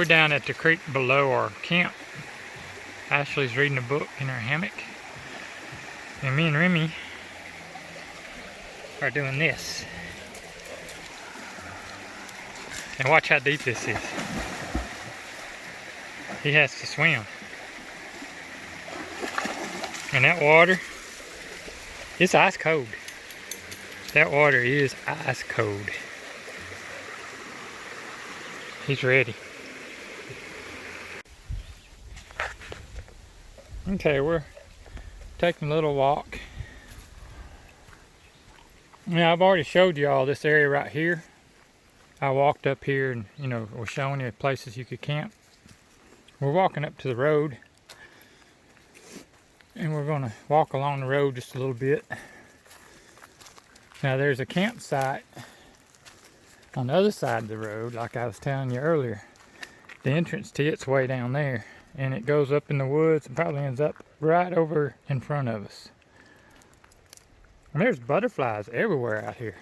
we're down at the creek below our camp. Ashley's reading a book in her hammock. And me and Remy are doing this. And watch how deep this is. He has to swim. And that water, it's ice cold. That water is ice cold. He's ready. Okay, we're taking a little walk. Now, I've already showed you all this area right here. I walked up here and, was showing you places you could camp. We're walking up to the road. And we're going to walk along the road just a little bit. Now, there's a campsite on the other side of the road, like I was telling you earlier. The entrance to it's way down there. And it goes up in the woods and probably ends up right over in front of us. And there's butterflies everywhere out here.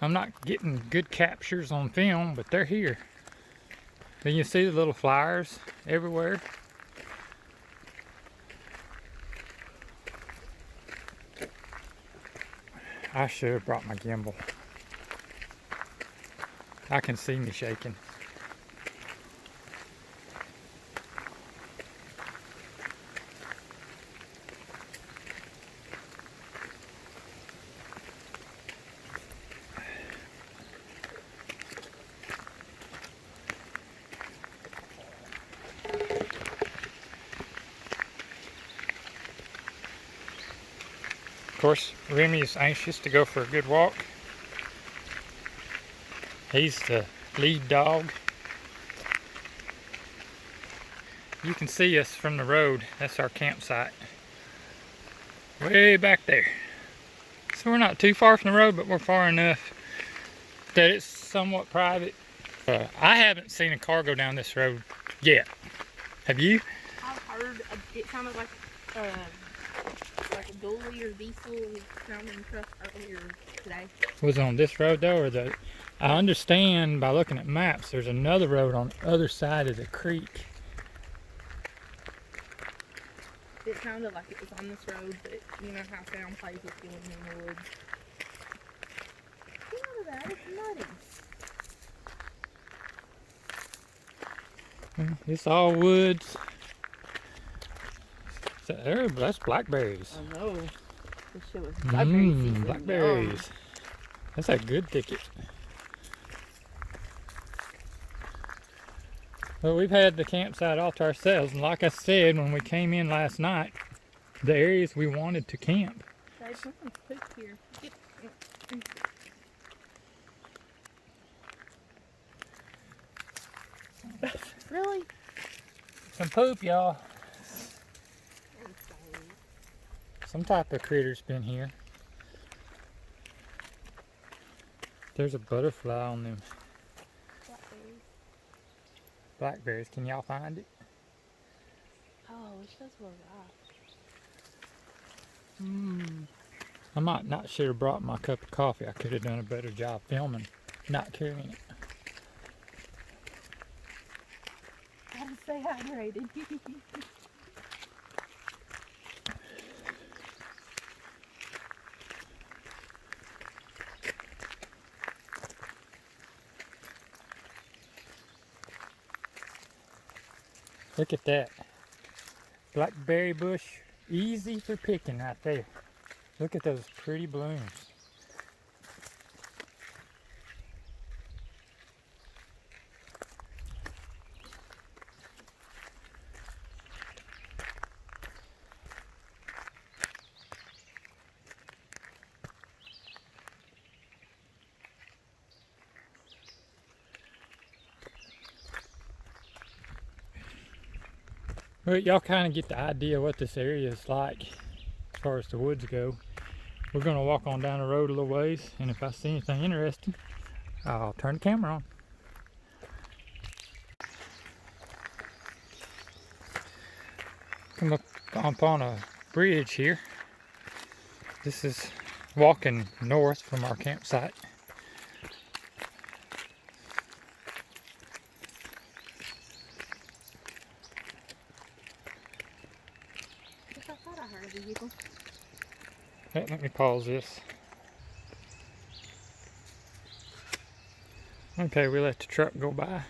I'm not getting good captures on film, but they're here. Then you see the little flyers everywhere. I should have brought my gimbal. I can see me shaking. Of course, Remy's anxious to go for a good walk. He's the lead dog. You can see us from the road. That's our campsite. Way back there. So we're not too far from the road, but we're far enough that it's somewhat private. I haven't seen a car go down this road yet. Have you? I've heard it sounded like a dually or diesel sounding truck earlier today. Was it on this road though, or the? I understand by looking at maps, there's another road on the other side of the creek. It sounded like it was on this road, but you know how sound plays with you in the woods. Get out of that, it's muddy. It's all woods. That's blackberries. I know. This shit was blackberry season. Blackberries. That's a good thicket. Well, we've had the campsite all to ourselves, and like I said when we came in last night, the areas we wanted to camp. Dad, someone's pooped here. Really? Some poop, y'all. Some type of critter's been here. There's a butterfly on them blackberries. Can y'all find it? Oh, it says we're I might not should have brought my cup of coffee. I could have done a better job filming, not carrying it. Gotta stay hydrated. Look at that. Blackberry bush, easy for picking right there. Look at those pretty blooms. Well, y'all kind of get the idea what this area is like as far as the woods go. We're going to walk on down the road a little ways, and if I see anything interesting, I'll turn the camera on. Come up upon a bridge here. This is walking north from our campsite. Let me pause this. Okay, we let the truck go by.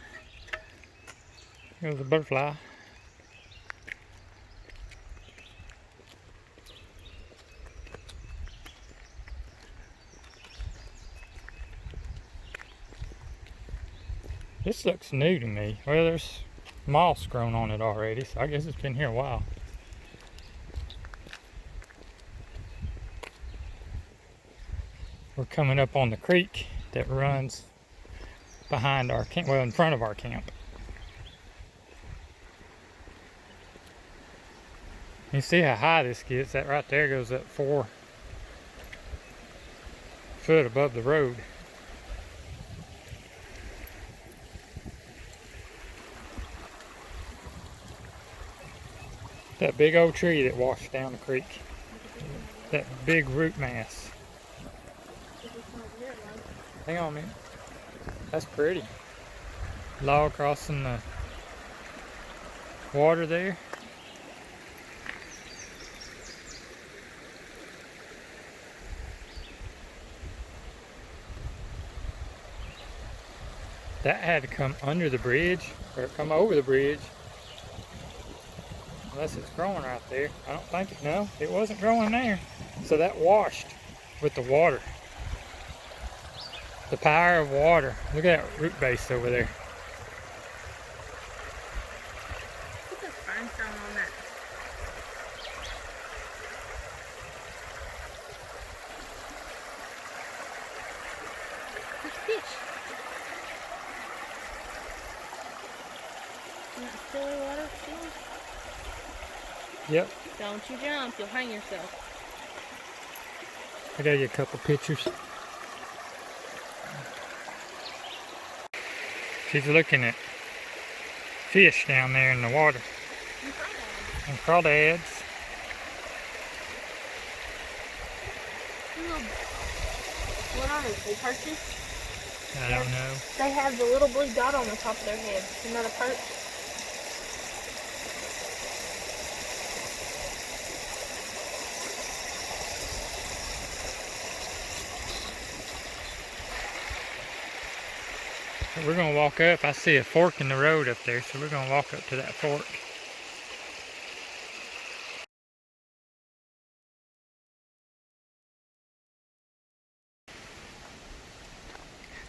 Here's a butterfly. This looks new to me. Well, there's moss grown on it already, so I guess it's been here a while. We're coming up on the creek that runs behind our camp, well, in front of our camp. You see how high this gets? That right there goes up 4 foot above the road. That big old tree that washed down the creek. That big root mass. Hang on a minute. That's pretty. Log crossing the water there. That had to come under the bridge, or come over the bridge. Unless it's growing right there. I don't think it, no, it wasn't growing there. So that washed with the water. The power of water. Look at that root base over there. Put the fern on that. There's fish. Isn't that silly water still? Yep. Don't you jump, you'll hang yourself. I got you a couple pictures. She's looking at fish down there in the water. And crawdads. What are they perches? I don't know. They have the little blue dot on the top of their head. Isn't that a perch? We're going to walk up. I see a fork in the road up there, so we're going to walk up to that fork.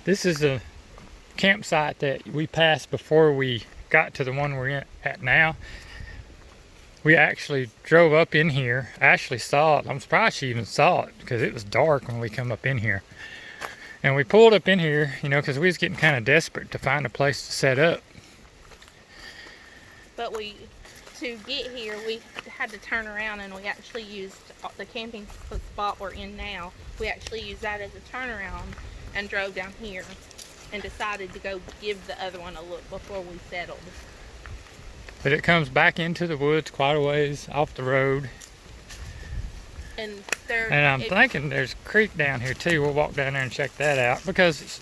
This is a campsite that we passed before we got to the one we're at now. We actually drove up in here. I actually saw it. I'm surprised she even saw it because it was dark when we come up in here. And we pulled up in here, you know, because we was getting kind of desperate to find a place to set up. But to get here, we had to turn around, and we actually used the camping spot we're in now. We actually used that as a turnaround and drove down here and decided to go give the other one a look before we settled. But it comes back into the woods quite a ways off the road. And I'm thinking there's a creek down here too. We'll walk down there and check that out because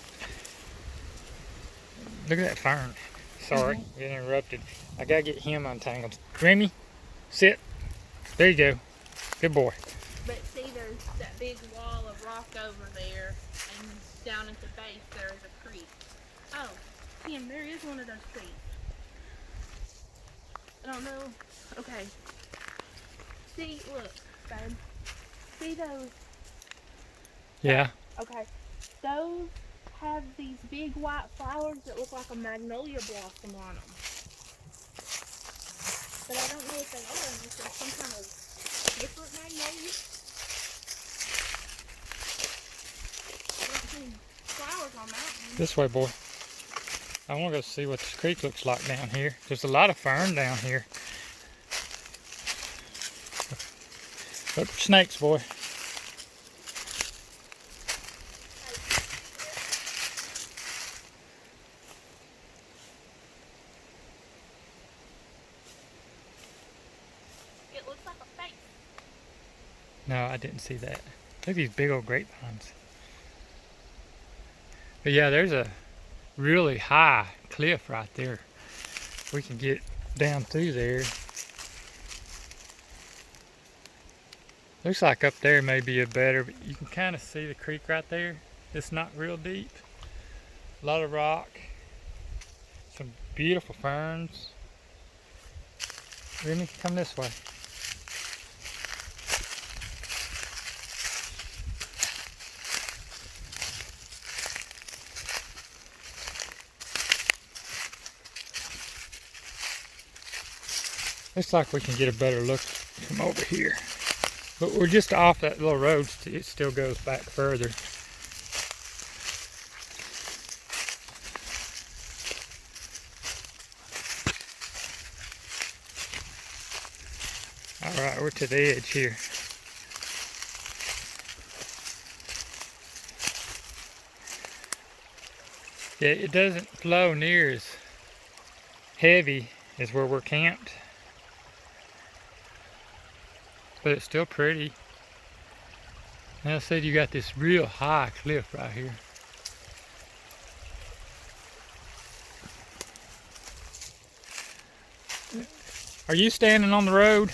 look at that fern. Sorry, getting interrupted. I gotta get him untangled. Remy, sit. There you go. Good boy. But see, there's that big wall of rock over there, and down at the base there is a creek. Oh, Kim, there is one of those creeks. I don't know. Okay. See, look, babe. See those? Yeah. Okay. Those have these big white flowers that look like a magnolia blossom on them. But I don't know if they are. If they're some kind of different magnolia. I don't see flowers on that one. This way, boy. I want to go see what this creek looks like down here. There's a lot of fern down here. Look for snakes, boy. It looks like a face. No, I didn't see that. Look at these big old grapevines. But yeah, there's a really high cliff right there. We can get down through there. Looks like up there may be a better, but you can kind of see the creek right there. It's not real deep. A lot of rock. Some beautiful ferns. Remy, come this way. Looks like we can get a better look from over here. But we're just off that little road. It still goes back further. Alright, we're to the edge here. Yeah, it doesn't flow near as heavy as where we're camped. But it's still pretty. And I said you got this real high cliff right here. Are you standing on the road?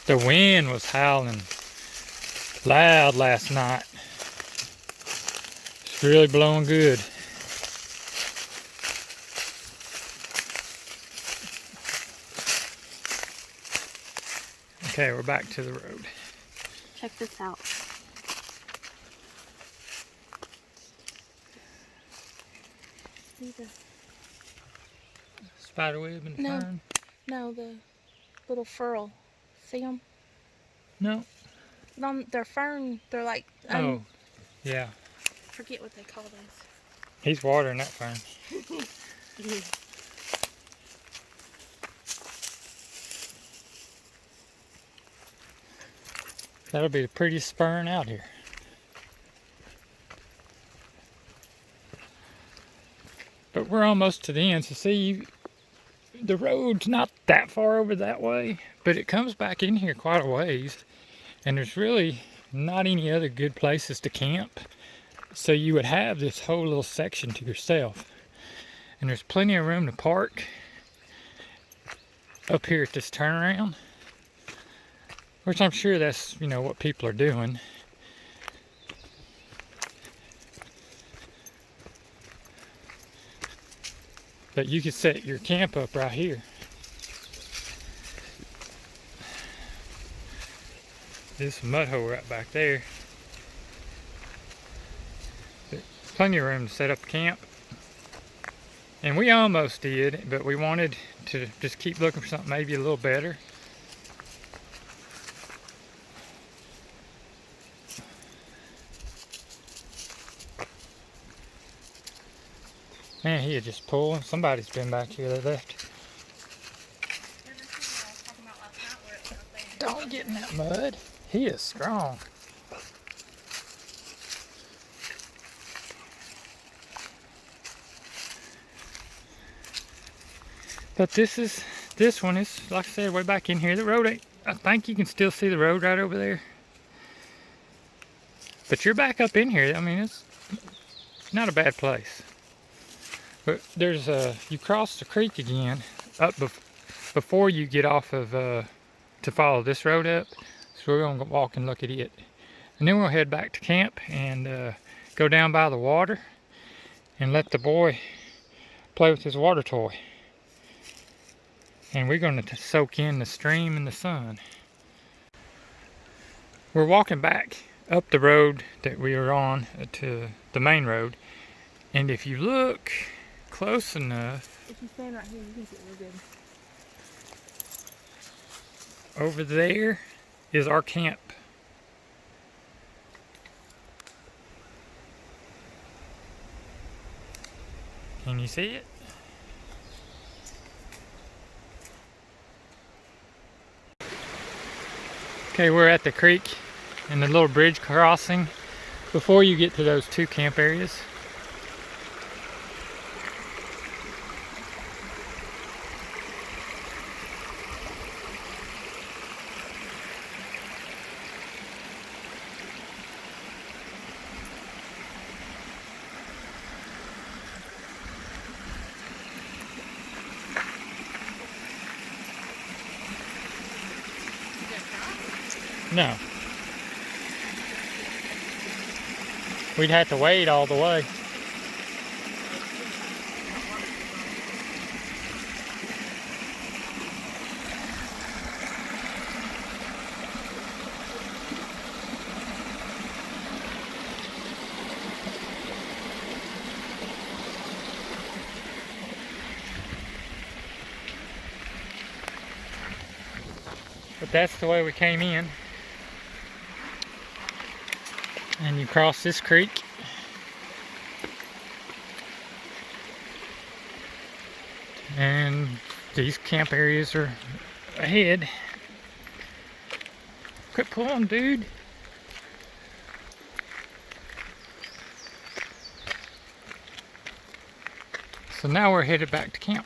The wind was howling loud last night. It's really blowing good. Okay, we're back to the road. Check this out. See the Spiderweb and No. fern? no the little furl. See them? No. They're fern. They're like Oh, yeah. forget what they call those. He's watering that fern. That'll be the prettiest fern out here. But we're almost to the end, so see, the road's not that far over that way, but it comes back in here quite a ways, and there's really not any other good places to camp, so you would have this whole little section to yourself. And there's plenty of room to park up here at this turnaround, which I'm sure that's, you know, what people are doing. But you could set your camp up right here. There's a mud hole right back there. But plenty of room to set up camp. And we almost did, but we wanted to just keep looking for something maybe a little better. Man, he had just pulled. Somebody's been back here. They left. Don't get in that mud. He is strong. But this one is, like I said, way back in here. The road ain't, I think you can still see the road right over there. But you're back up in here. I mean, it's not a bad place. But there's you cross the creek again up before you get off of to follow this road up. So we're gonna walk and look at it, and then we'll head back to camp and go down by the water and let the boy play with his water toy. And we're gonna soak in the stream and the sun. We're walking back up the road that we were on to the main road, and if you look close enough, If you stand right here, you can see it real good. over there is our camp. Can you see it? Okay, we're at the creek and the little bridge crossing before you get to those two camp areas. No. We'd have to wade all the way. But that's the way we came in. And you cross this creek. And these camp areas are ahead. Quit pulling, dude. So now we're headed back to camp.